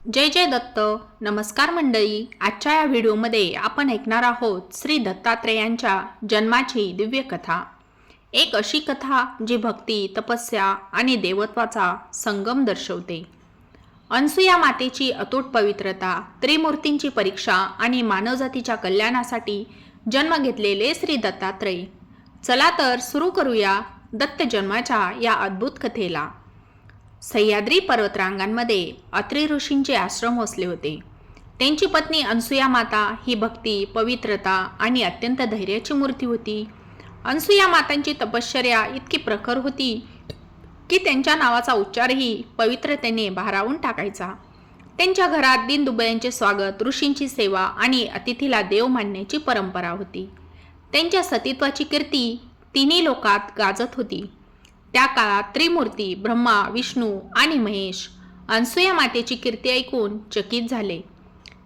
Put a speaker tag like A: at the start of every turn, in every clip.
A: जय जय दत्त. नमस्कार मंडळी. आजच्या या व्हिडिओमध्ये आपण ऐकणार आहोत श्री दत्तात्रेयांच्या जन्माची दिव्य कथा. एक अशी कथा जी भक्ती, तपस्या आणि देवत्वाचा संगम दर्शवते. अनसूया मातेची अतूट पवित्रता, त्रिमूर्तींची परीक्षा आणि मानवजातीच्या कल्याणासाठी जन्म घेतलेले श्री दत्तात्रेय. चला तर सुरू करूया दत्त जन्माच्या या अद्भुत कथेला. सह्याद्री पर्वतरांगांमध्ये अत्रि ऋषींचे आश्रम वसले होते. त्यांची पत्नी अनसूया माता ही भक्ती, पवित्रता आणि अत्यंत धैर्याची मूर्ती होती. अनसूया मातांची तपश्चर्या इतकी प्रखर होती की त्यांच्या नावाचा उच्चारही पवित्रतेने भारावून टाकायचा. त्यांच्या घरात दीनदुबळ्यांचे स्वागत, ऋषींची सेवा आणि अतिथीला देव मानण्याची परंपरा होती. त्यांच्या सतीत्वाची कीर्ती तिन्ही लोकात गाजत होती. त्या काळात त्रिमूर्ती ब्रह्मा, विष्णू आणि महेश अनसूया मातेची कीर्ती ऐकून चकित झाले.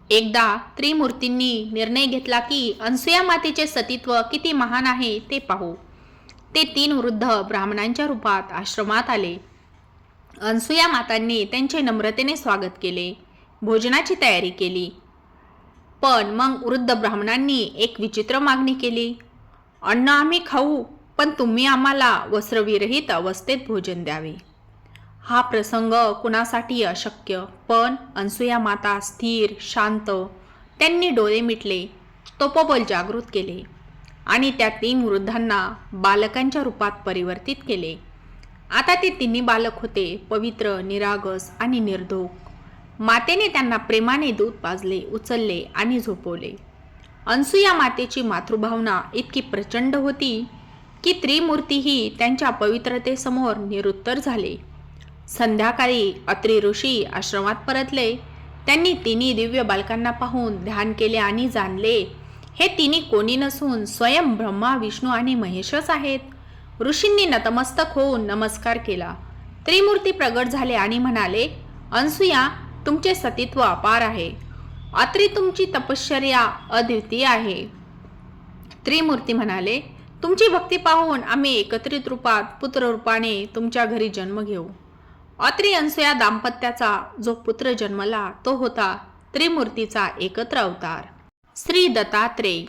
A: एकदा त्रिमूर्तींनी निर्णय घेतला की अनसूया मातेचे सतीत्व किती महान आहे ते पाहू. ते 3 वृद्ध ब्राह्मणांच्या रूपात आश्रमात आले. अनसूया मातांनी त्यांचे नम्रतेने स्वागत केले, भोजनाची तयारी केली. पण मग वृद्ध ब्राह्मणांनी एक विचित्र मागणी केली. अन्न आम्ही खाऊ, पण तुम्ही आम्हाला वस्त्रविरहित अवस्थेत भोजन द्यावे. हा प्रसंग कुणासाठी अशक्य, पण अनसूया माता स्थिर, शांत. त्यांनी डोळे मिटले, तपोबल जागृत केले आणि त्या 3 वृद्धांना बालकांच्या रूपात परिवर्तित केले. आता ते तिन्ही बालक होते, पवित्र, निरागस आणि निर्धोक. मातेने त्यांना प्रेमाने दूध पाजले, उचलले आणि झोपवले. अनसूया मातेची मातृभावना इतकी प्रचंड होती की त्रिमूर्तीही त्यांच्या पवित्रतेसमोर निरुत्तर झाले. संध्याकाळी अत्रि ऋषी आश्रमात परतले. त्यांनी तिन्ही दिव्य बालकांना पाहून ध्यान केले आणि जाणले, हे तिन्ही कोणी नसून स्वयं ब्रह्मा, विष्णू आणि महेशच आहेत. ऋषींनी नतमस्तक होऊन नमस्कार केला. त्रिमूर्ती प्रगट झाले आणि म्हणाले, अनसूया, तुमचे सतीत्व अपार आहे. अत्रि, तुमची तपश्चर्या अद्वितीय आहे. त्रिमूर्ती म्हणाले, तुमची भक्ती पाहून आम्ही एकत्रित रूपात पुत्ररूपाने तुमच्या घरी जन्म घेऊ. अत्रि अनसूया दाम्पत्याचा जो पुत्र जन्मला तो होता त्रिमूर्तीचा एकत्र अवतार श्री दत्तात्रेय.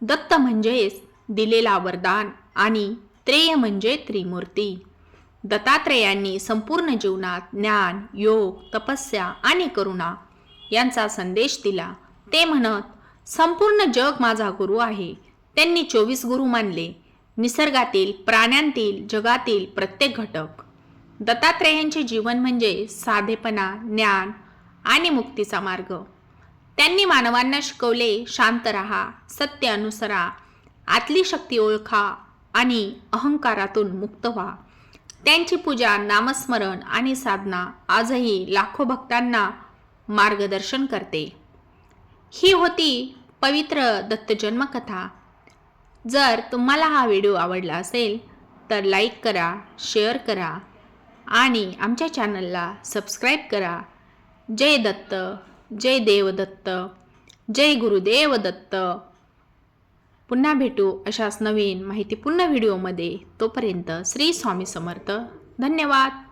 A: दत्त म्हणजेच दिलेला वरदान आणि त्रेय म्हणजे त्रिमूर्ती. दत्तात्रेयांनी संपूर्ण जीवनात ज्ञान, योग, तपस्या आणि करुणा यांचा संदेश दिला. ते म्हणत, संपूर्ण जग माझा गुरु आहे. त्यांनी 24 गुरु मानले, निसर्गातील, प्राण्यांतील, जगातील प्रत्येक घटक. दत्तात्रेयांचे जीवन म्हणजे साधेपणा, ज्ञान आणि मुक्तीचा मार्ग. त्यांनी मानवांना शिकवले, शांत राहा, सत्य अनुसरा, आतली शक्ती ओळखा आणि अहंकारातून मुक्त व्हा. त्यांची पूजा, नामस्मरण आणि साधना आजही लाखो भक्तांना मार्गदर्शन करते. ही होती पवित्र दत्त जन्मकथा. जर तुम्हाला हा व्हिडिओ आवडला असेल तर लाईक करा, शेअर करा आणि आमच्या चॅनलला सबस्क्राईब करा. जय दत्त, जय देवदत्त, जय गुरुदेव दत्त. पुन्हा भेटू अशाच नवीन माहितीपूर्ण व्हिडिओमध्ये. तोपर्यंत श्री स्वामी समर्थ. धन्यवाद.